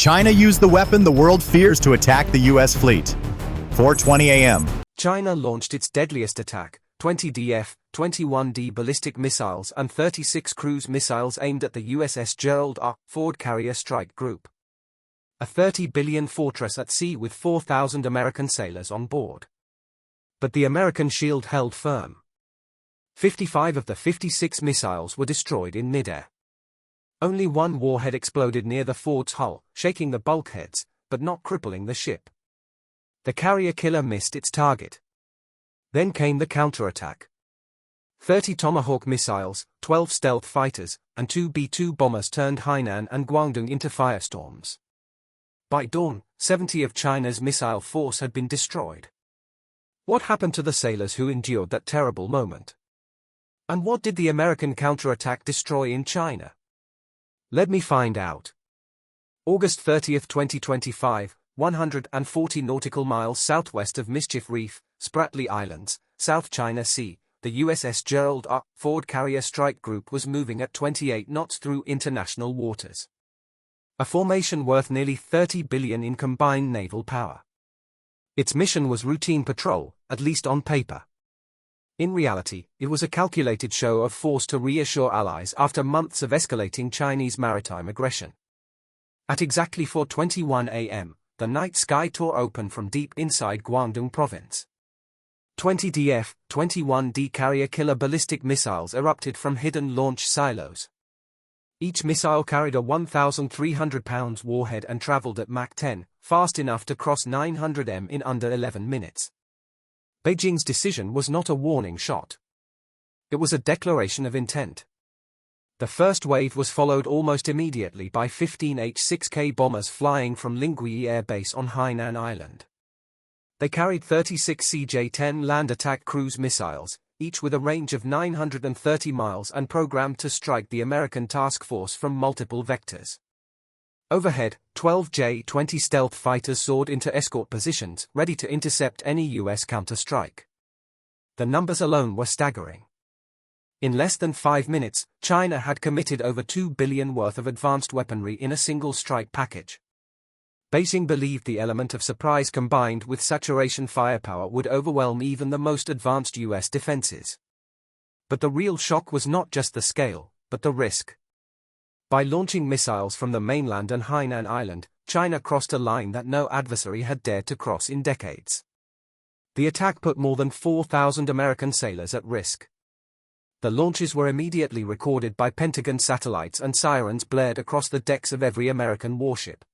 China used the weapon the world fears to attack the U.S. fleet. 4:20 a.m. China launched its deadliest attack, 20 DF-21D ballistic missiles and 36 cruise missiles aimed at the USS Gerald R. Ford Carrier Strike Group. A $30 billion fortress at sea with 4,000 American sailors on board. But the American shield held firm. 55 of the 56 missiles were destroyed in midair. Only one warhead exploded near the Ford's hull, shaking the bulkheads, but not crippling the ship. The carrier killer missed its target. Then came the counterattack. 30 Tomahawk missiles, 12 stealth fighters, and 2 B-2 bombers turned Hainan and Guangdong into firestorms. By dawn, 70 of China's missile force had been destroyed. What happened to the sailors who endured that terrible moment? And what did the American counterattack destroy in China? Let me find out. August 30, 2025, 140 nautical miles southwest of Mischief Reef, Spratly Islands, South China Sea, the USS Gerald R. Ford Carrier Strike Group was moving at 28 knots through international waters. A formation worth nearly $30 billion in combined naval power. Its mission was routine patrol, at least on paper. In reality, it was a calculated show of force to reassure allies after months of escalating Chinese maritime aggression. At exactly 4:21 a.m., the night sky tore open from deep inside Guangdong province. 20 DF-21D carrier killer ballistic missiles erupted from hidden launch silos. Each missile carried a 1,300-pound warhead and traveled at Mach 10, fast enough to cross 900 m in under 11 minutes. Beijing's decision was not a warning shot. It was a declaration of intent. The first wave was followed almost immediately by 15 H-6K bombers flying from Lingui Air Base on Hainan Island. They carried 36 CJ-10 land attack cruise missiles, each with a range of 930 miles and programmed to strike the American task force from multiple vectors. Overhead, 12 J-20 stealth fighters soared into escort positions, ready to intercept any U.S. counterstrike. The numbers alone were staggering. In less than 5 minutes, China had committed over $2 billion worth of advanced weaponry in a single strike package. Beijing believed the element of surprise combined with saturation firepower would overwhelm even the most advanced U.S. defenses. But the real shock was not just the scale, but the risk. By launching missiles from the mainland and Hainan Island, China crossed a line that no adversary had dared to cross in decades. The attack put more than 4,000 American sailors at risk. The launches were immediately recorded by Pentagon satellites and sirens blared across the decks of every American warship.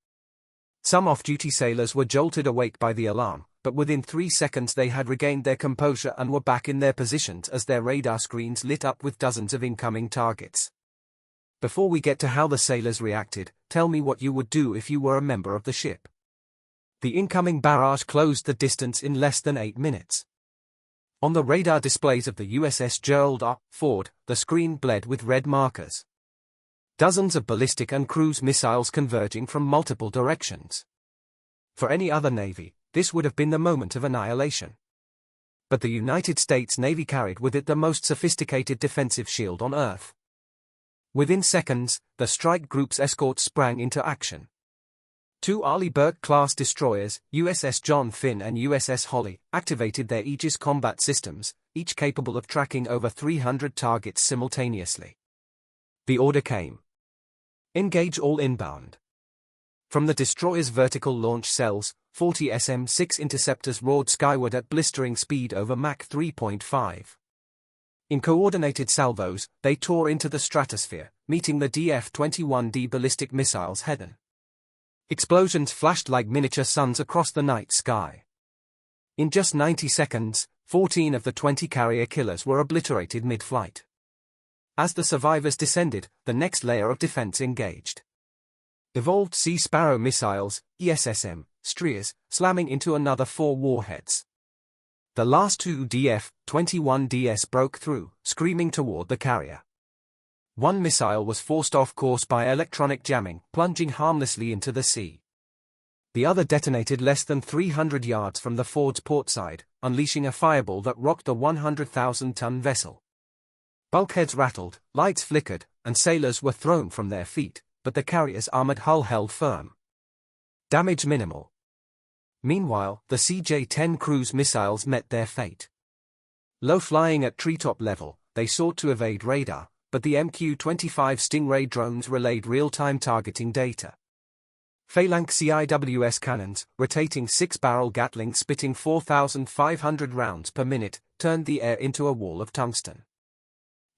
Some off-duty sailors were jolted awake by the alarm, but within 3 seconds they had regained their composure and were back in their positions as their radar screens lit up with dozens of incoming targets. Before we get to how the sailors reacted, tell me what you would do if you were a member of the ship. The incoming barrage closed the distance in less than 8 minutes. On the radar displays of the USS Gerald R. Ford, the screen bled with red markers. Dozens of ballistic and cruise missiles converging from multiple directions. For any other navy, this would have been the moment of annihilation. But the United States Navy carried with it the most sophisticated defensive shield on Earth. Within seconds, the strike group's escorts sprang into action. 2 Arleigh Burke-class destroyers, USS John Finn and USS Holly, activated their Aegis combat systems, each capable of tracking over 300 targets simultaneously. The order came. Engage all inbound. From the destroyer's vertical launch cells, 40 SM-6 interceptors roared skyward at blistering speed over Mach 3.5. In coordinated salvos, they tore into the stratosphere, meeting the DF-21D ballistic missiles head-on. Explosions flashed like miniature suns across the night sky. In just 90 seconds, 14 of the 20 carrier killers were obliterated mid-flight. As the survivors descended, the next layer of defense engaged. Evolved Sea Sparrow missiles, ESSM, Streers, slamming into another 4 warheads. The last 2 DF-21DS broke through, screaming toward the carrier. One missile was forced off course by electronic jamming, plunging harmlessly into the sea. The other detonated less than 300 yards from the Ford's portside, unleashing a fireball that rocked the 100,000-ton vessel. Bulkheads rattled, lights flickered, and sailors were thrown from their feet, but the carrier's armored hull held firm. Damage minimal. Meanwhile, the CJ-10 cruise missiles met their fate. Low-flying at treetop level, they sought to evade radar, but the MQ-25 Stingray drones relayed real-time targeting data. Phalanx CIWS cannons, rotating 6-barrel Gatling spitting 4,500 rounds per minute, turned the air into a wall of tungsten.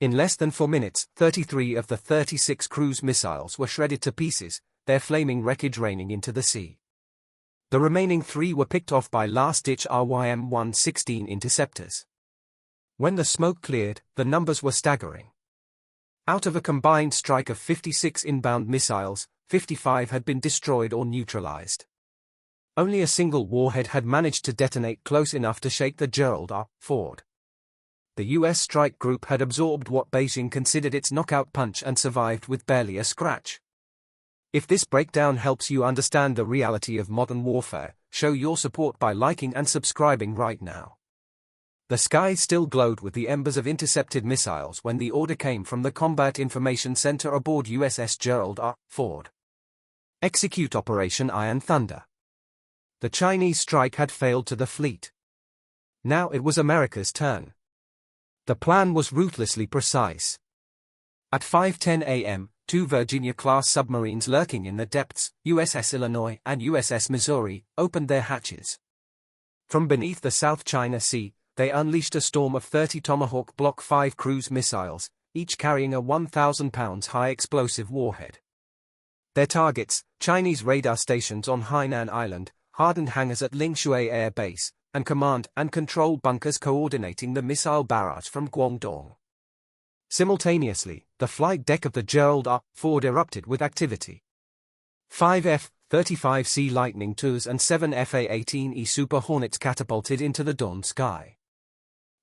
In less than 4 minutes, 33 of the 36 cruise missiles were shredded to pieces, their flaming wreckage raining into the sea. The remaining 3 were picked off by last-ditch RYM-116 interceptors. When the smoke cleared, the numbers were staggering. Out of a combined strike of 56 inbound missiles, 55 had been destroyed or neutralized. Only a single warhead had managed to detonate close enough to shake the Gerald R. Ford. The U.S. strike group had absorbed what Beijing considered its knockout punch and survived with barely a scratch. If this breakdown helps you understand the reality of modern warfare, show your support by liking and subscribing right now. The sky still glowed with the embers of intercepted missiles when the order came from the Combat Information Center aboard USS Gerald R. Ford. Execute Operation Iron Thunder. The Chinese strike had failed to the fleet. Now it was America's turn. The plan was ruthlessly precise. At 5:10 a.m., 2 Virginia-class submarines lurking in the depths, USS Illinois and USS Missouri, opened their hatches. From beneath the South China Sea, they unleashed a storm of 30 Tomahawk Block 5 cruise missiles, each carrying a 1,000-pound high-explosive warhead. Their targets, Chinese radar stations on Hainan Island, hardened hangars at Lingshui Air Base, and command and control bunkers coordinating the missile barrage from Guangdong. Simultaneously, the flight deck of the Gerald R. Ford erupted with activity. 5 F-35C Lightning IIs and 7 Fa-18E Super Hornets catapulted into the dawn sky.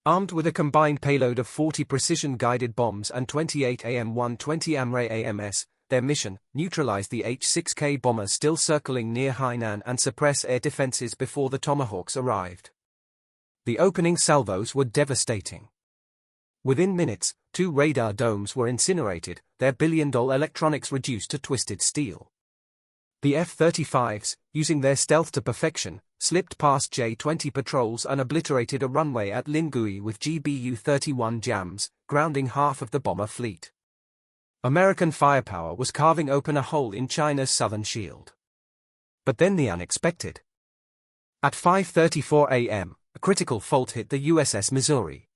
Armed with a combined payload of 40 precision-guided bombs and 28 AM-120 AMRAE AMS, their mission, neutralize the H-6K bombers still circling near Hainan and suppress air defenses before the Tomahawks arrived. The opening salvos were devastating. Within minutes, 2 radar domes were incinerated, their billion-dollar electronics reduced to twisted steel. The F-35s, using their stealth to perfection, slipped past J-20 patrols and obliterated a runway at Lingui with GBU-31 jams, grounding half of the bomber fleet. American firepower was carving open a hole in China's southern shield. But then the unexpected. At 5:34 a.m., a critical fault hit the USS Missouri.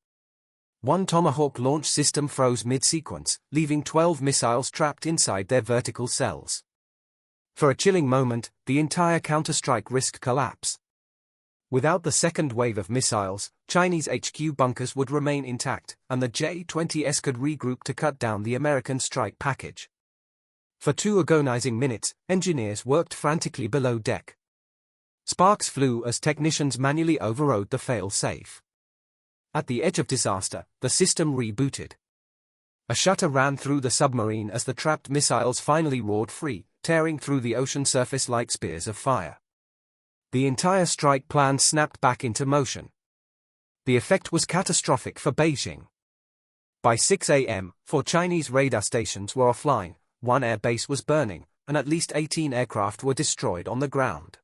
One Tomahawk launch system froze mid-sequence, leaving 12 missiles trapped inside their vertical cells. For a chilling moment, the entire counterstrike risked collapse. Without the second wave of missiles, Chinese HQ bunkers would remain intact, and the J-20s could regroup to cut down the American strike package. For 2 agonizing minutes, engineers worked frantically below deck. Sparks flew as technicians manually overrode the fail-safe. At the edge of disaster, the system rebooted. A shudder ran through the submarine as the trapped missiles finally roared free, tearing through the ocean surface like spears of fire. The entire strike plan snapped back into motion. The effect was catastrophic for Beijing. By 6 a.m., 4 Chinese radar stations were offline, 1 air base was burning, and at least 18 aircraft were destroyed on the ground.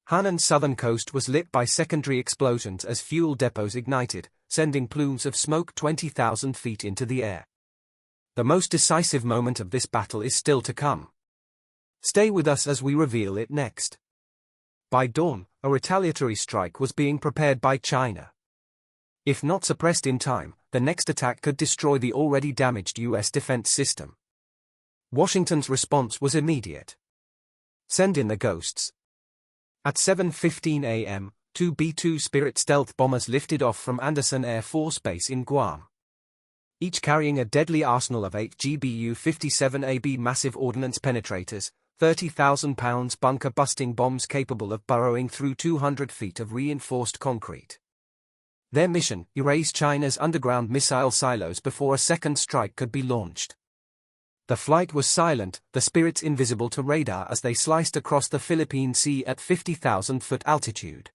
Hanan's southern coast was lit by secondary explosions as fuel depots ignited, sending plumes of smoke 20,000 feet into the air. The most decisive moment of this battle is still to come. Stay with us as we reveal it next. By dawn, a retaliatory strike was being prepared by China. If not suppressed in time, the next attack could destroy the already damaged U.S. defense system. Washington's response was immediate. Send in the ghosts. At 7:15 a.m., 2 B-2 Spirit stealth bombers lifted off from Anderson Air Force Base in Guam. Each carrying a deadly arsenal of 8 GBU-57AB massive ordnance penetrators, 30,000 pounds bunker-busting bombs capable of burrowing through 200 feet of reinforced concrete. Their mission, erase China's underground missile silos before a second strike could be launched. The flight was silent, the Spirits invisible to radar as they sliced across the Philippine Sea at 50,000-foot altitude.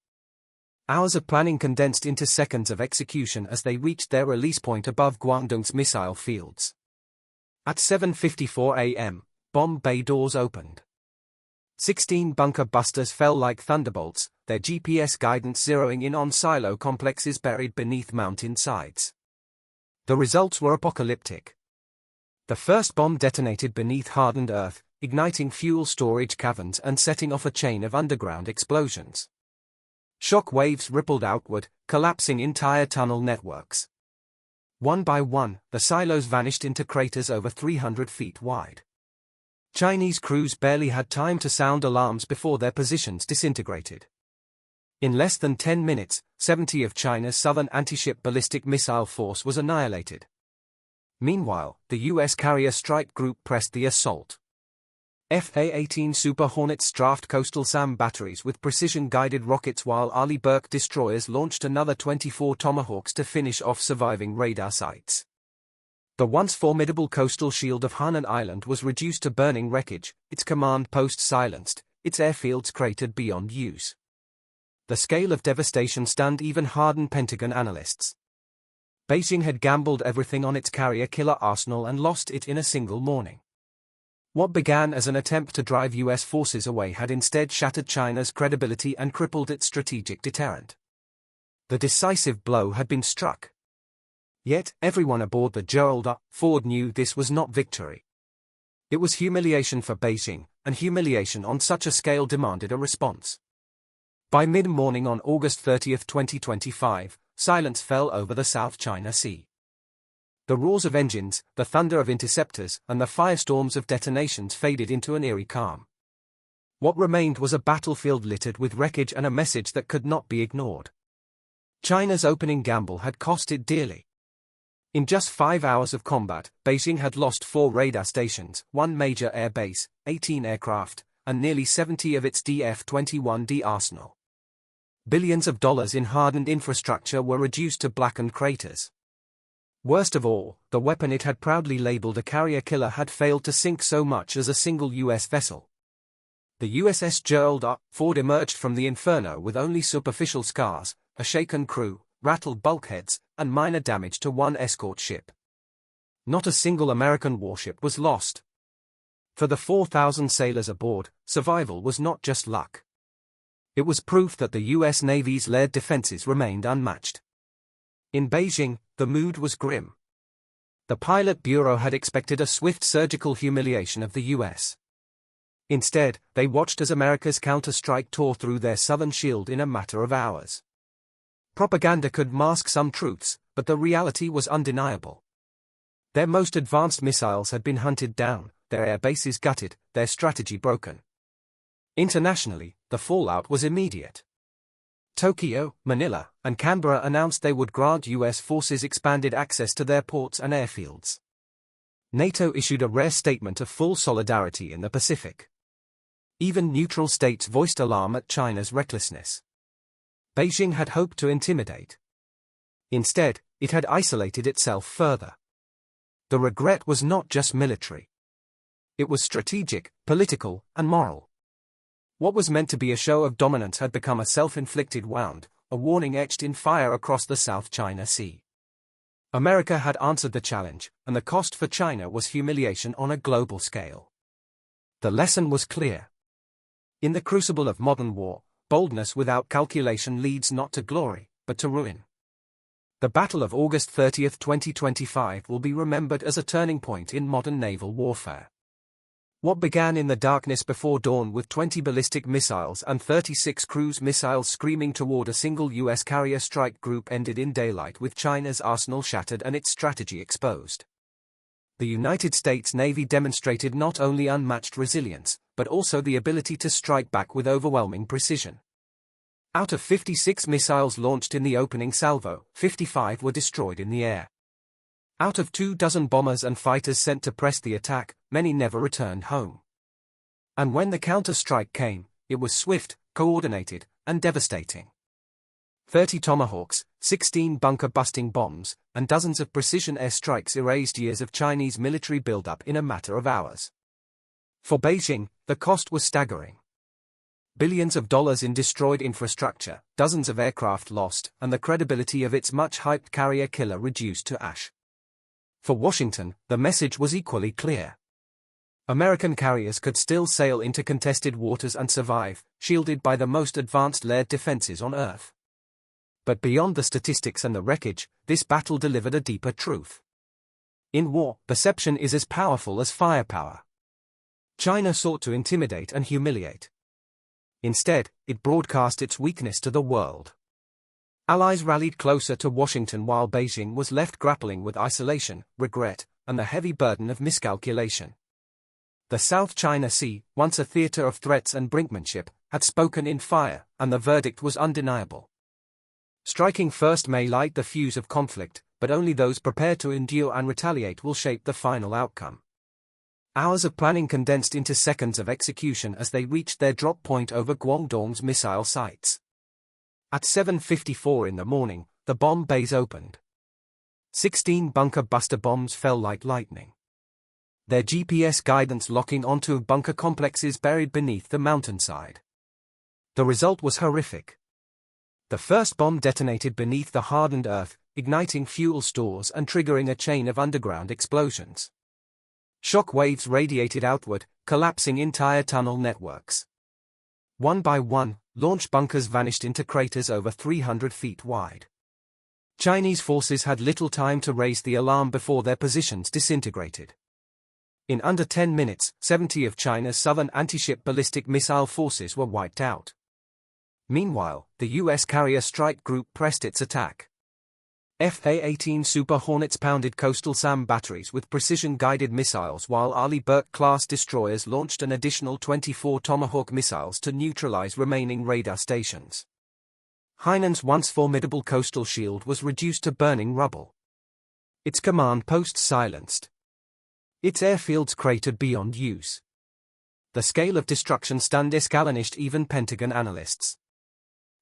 Hours of planning condensed into seconds of execution as they reached their release point above Guangdong's missile fields. At 7:54 a.m., bomb bay doors opened. 16 bunker busters fell like thunderbolts, their GPS guidance zeroing in on silo complexes buried beneath mountain sides. The results were apocalyptic. The first bomb detonated beneath hardened earth, igniting fuel storage caverns and setting off a chain of underground explosions. Shock waves rippled outward, collapsing entire tunnel networks. One by one, the silos vanished into craters over 300 feet wide. Chinese crews barely had time to sound alarms before their positions disintegrated. In less than 10 minutes, 70 of China's southern anti-ship ballistic missile force was annihilated. Meanwhile, the U.S. Carrier Strike Group pressed the assault. FA-18 Super Hornets strafed coastal SAM batteries with precision-guided rockets while Arleigh Burke destroyers launched another 24 Tomahawks to finish off surviving radar sites. The once formidable coastal shield of Hainan Island was reduced to burning wreckage, its command post silenced, its airfields cratered beyond use. The scale of devastation stunned even hardened Pentagon analysts. Beijing had gambled everything on its carrier-killer arsenal and lost it in a single morning. What began as an attempt to drive U.S. forces away had instead shattered China's credibility and crippled its strategic deterrent. The decisive blow had been struck. Yet, everyone aboard the Gerald R. Ford knew this was not victory. It was humiliation for Beijing, and humiliation on such a scale demanded a response. By mid-morning on August 30, 2025, silence fell over the South China Sea. The roars of engines, the thunder of interceptors, and the firestorms of detonations faded into an eerie calm. What remained was a battlefield littered with wreckage and a message that could not be ignored. China's opening gamble had cost it dearly. In just 5 hours of combat, Beijing had lost 4 radar stations, 1 major air base, 18 aircraft, and nearly 70 of its DF-21D arsenal. Billions of dollars in hardened infrastructure were reduced to blackened craters. Worst of all, the weapon it had proudly labeled a carrier killer had failed to sink so much as a single U.S. vessel. The USS Gerald R. Ford emerged from the inferno with only superficial scars, a shaken crew, rattled bulkheads, and minor damage to 1 escort ship. Not a single American warship was lost. For the 4,000 sailors aboard, survival was not just luck. It was proof that the U.S. Navy's layered defenses remained unmatched. In Beijing, the mood was grim. The Pilot Bureau had expected a swift surgical humiliation of the U.S. Instead, they watched as America's counterstrike tore through their southern shield in a matter of hours. Propaganda could mask some truths, but the reality was undeniable. Their most advanced missiles had been hunted down, their air bases gutted, their strategy broken. Internationally, the fallout was immediate. Tokyo, Manila, and Canberra announced they would grant U.S. forces expanded access to their ports and airfields. NATO issued a rare statement of full solidarity in the Pacific. Even neutral states voiced alarm at China's recklessness. Beijing had hoped to intimidate. Instead, it had isolated itself further. The regret was not just military. It was strategic, political, and moral. What was meant to be a show of dominance had become a self-inflicted wound, a warning etched in fire across the South China Sea. America had answered the challenge, and the cost for China was humiliation on a global scale. The lesson was clear. In the crucible of modern war, boldness without calculation leads not to glory, but to ruin. The Battle of August 30, 2025 will be remembered as a turning point in modern naval warfare. What began in the darkness before dawn with 20 ballistic missiles and 36 cruise missiles screaming toward a single U.S. carrier strike group ended in daylight with China's arsenal shattered and its strategy exposed. The United States Navy demonstrated not only unmatched resilience, but also the ability to strike back with overwhelming precision. Out of 56 missiles launched in the opening salvo, 55 were destroyed in the air. Out of 24 bombers and fighters sent to press the attack, many never returned home. And when the counter-strike came, it was swift, coordinated, and devastating. 30 Tomahawks, 16 bunker-busting bombs, and dozens of precision airstrikes erased years of Chinese military buildup in a matter of hours. For Beijing, the cost was staggering. Billions of dollars in destroyed infrastructure, dozens of aircraft lost, and the credibility of its much-hyped carrier killer reduced to ash. For Washington, the message was equally clear. American carriers could still sail into contested waters and survive, shielded by the most advanced layered defenses on Earth. But beyond the statistics and the wreckage, this battle delivered a deeper truth. In war, perception is as powerful as firepower. China sought to intimidate and humiliate. Instead, it broadcast its weakness to the world. Allies rallied closer to Washington while Beijing was left grappling with isolation, regret, and the heavy burden of miscalculation. The South China Sea, once a theater of threats and brinkmanship, had spoken in fire, and the verdict was undeniable. Striking first may light the fuse of conflict, but only those prepared to endure and retaliate will shape the final outcome. Hours of planning condensed into seconds of execution as they reached their drop point over Guangdong's missile sites. At 7:54 in the morning, the bomb bays opened. 16 bunker buster bombs fell like lightning, their GPS guidance locking onto bunker complexes buried beneath the mountainside. The result was horrific. The first bomb detonated beneath the hardened earth, igniting fuel stores and triggering a chain of underground explosions. Shock waves radiated outward, collapsing entire tunnel networks. One by one, launch bunkers vanished into craters over 300 feet wide. Chinese forces had little time to raise the alarm before their positions disintegrated. In under 10 minutes, 70 of China's southern anti-ship ballistic missile forces were wiped out. Meanwhile, the U.S. Carrier Strike Group pressed its attack. F-A-18 Super Hornets pounded coastal SAM batteries with precision-guided missiles while Arleigh Burke-class destroyers launched an additional 24 Tomahawk missiles to neutralize remaining radar stations. Hainan's once formidable coastal shield was reduced to burning rubble. Its command posts silenced. Its airfields cratered beyond use. The scale of destruction stunned astonished even Pentagon analysts.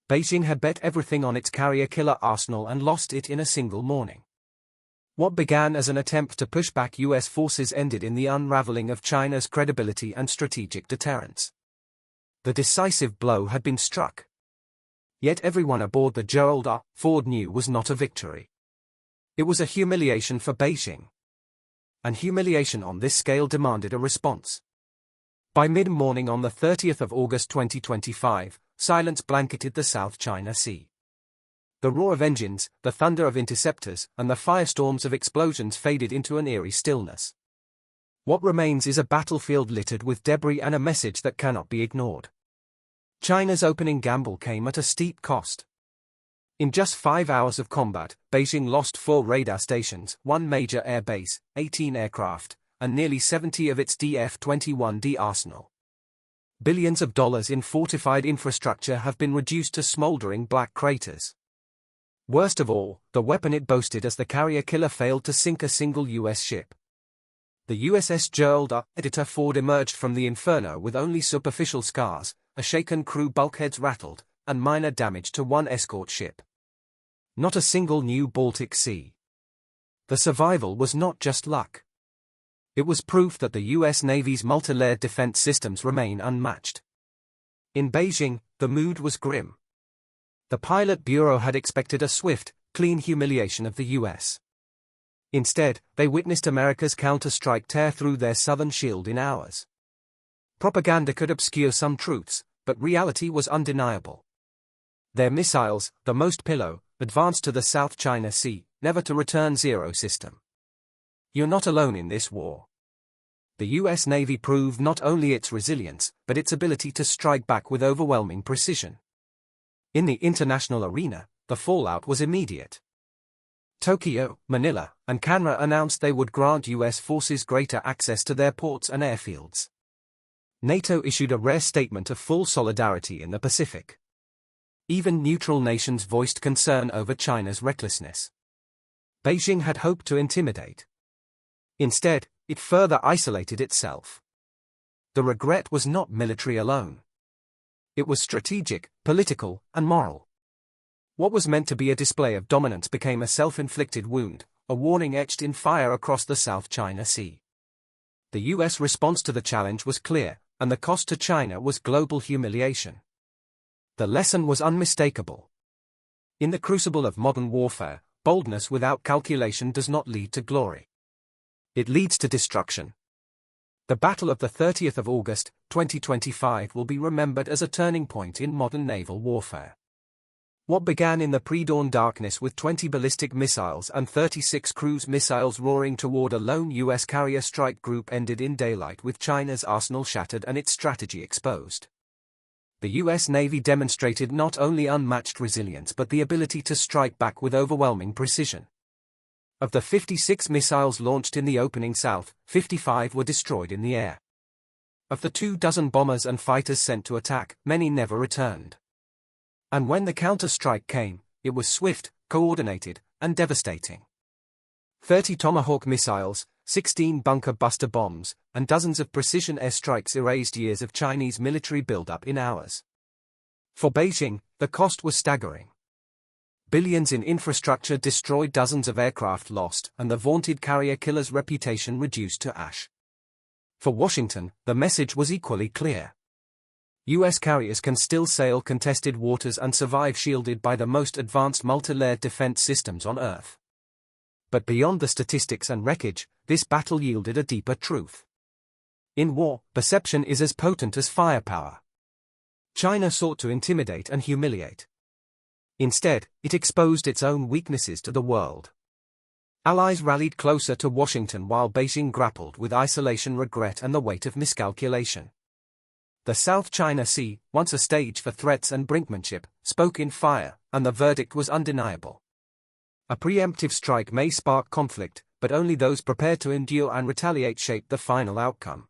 Beijing had bet everything on its carrier-killer arsenal and lost it in a single morning. What began as an attempt to push back U.S. forces ended in the unraveling of China's credibility and strategic deterrence. The decisive blow had been struck. Yet everyone aboard the Gerald R. Ford knew was not a victory. It was a humiliation for Beijing. And humiliation on this scale demanded a response. By mid-morning on the 30th of August 2025, silence blanketed the South China Sea. The roar of engines, the thunder of interceptors, and the firestorms of explosions faded into an eerie stillness. What remains is a battlefield littered with debris and a message that cannot be ignored. China's opening gamble came at a steep cost. In just 5 hours of combat, Beijing lost 4 radar stations, 1 major air base, 18 aircraft, and nearly 70 of its DF-21D arsenal. Billions of dollars in fortified infrastructure have been reduced to smoldering black craters. Worst of all, the weapon it boasted as the carrier killer failed to sink a single U.S. ship. The USS Gerald R. Ford emerged from the inferno with only superficial scars, a shaken crew, bulkheads rattled, and minor damage to 1 escort ship. Not a single new Baltic Sea. The survival was not just luck. It was proof that the U.S. Navy's multi-layered defense systems remain unmatched. In Beijing, the mood was grim. The Pilot Bureau had expected a swift, clean humiliation of the U.S. Instead, they witnessed America's counter-strike tear through their southern shield in hours. Propaganda could obscure some truths, but reality was undeniable. Their missiles, the most pillow, advanced to the South China Sea, never to return zero system. You're not alone in this war. The U.S. Navy proved not only its resilience, but its ability to strike back with overwhelming precision. In the international arena, the fallout was immediate. Tokyo, Manila, and Canberra announced they would grant U.S. forces greater access to their ports and airfields. NATO issued a rare statement of full solidarity in the Pacific. Even neutral nations voiced concern over China's recklessness. Beijing had hoped to intimidate. Instead, it further isolated itself. The regret was not military alone. It was strategic, political, and moral. What was meant to be a display of dominance became a self-inflicted wound, a warning etched in fire across the South China Sea. The U.S. response to the challenge was clear, and the cost to China was global humiliation. The lesson was unmistakable. In the crucible of modern warfare, boldness without calculation does not lead to glory. It leads to destruction. The Battle of the 30th of August, 2025 will be remembered as a turning point in modern naval warfare. What began in the pre-dawn darkness with 20 ballistic missiles and 36 cruise missiles roaring toward a lone U.S. carrier strike group ended in daylight with China's arsenal shattered and its strategy exposed. The U.S. Navy demonstrated not only unmatched resilience but the ability to strike back with overwhelming precision. Of the 56 missiles launched in the opening salve, 55 were destroyed in the air. Of the 24 bombers and fighters sent to attack, many never returned. And when the counter-strike came, it was swift, coordinated, and devastating. 30 Tomahawk missiles, 16 bunker-buster bombs, and dozens of precision airstrikes erased years of Chinese military buildup in hours. For Beijing, the cost was staggering. Billions in infrastructure destroyed, dozens of aircraft lost, and the vaunted carrier killer's reputation reduced to ash. For Washington, the message was equally clear. U.S. carriers can still sail contested waters and survive shielded by the most advanced multi-layered defense systems on Earth. But beyond the statistics and wreckage, this battle yielded a deeper truth. In war, perception is as potent as firepower. China sought to intimidate and humiliate. Instead, it exposed its own weaknesses to the world. Allies rallied closer to Washington while Beijing grappled with isolation, regret, and the weight of miscalculation. The South China Sea, once a stage for threats and brinkmanship, spoke in fire, and the verdict was undeniable. A preemptive strike may spark conflict, but only those prepared to endure and retaliate shape the final outcome.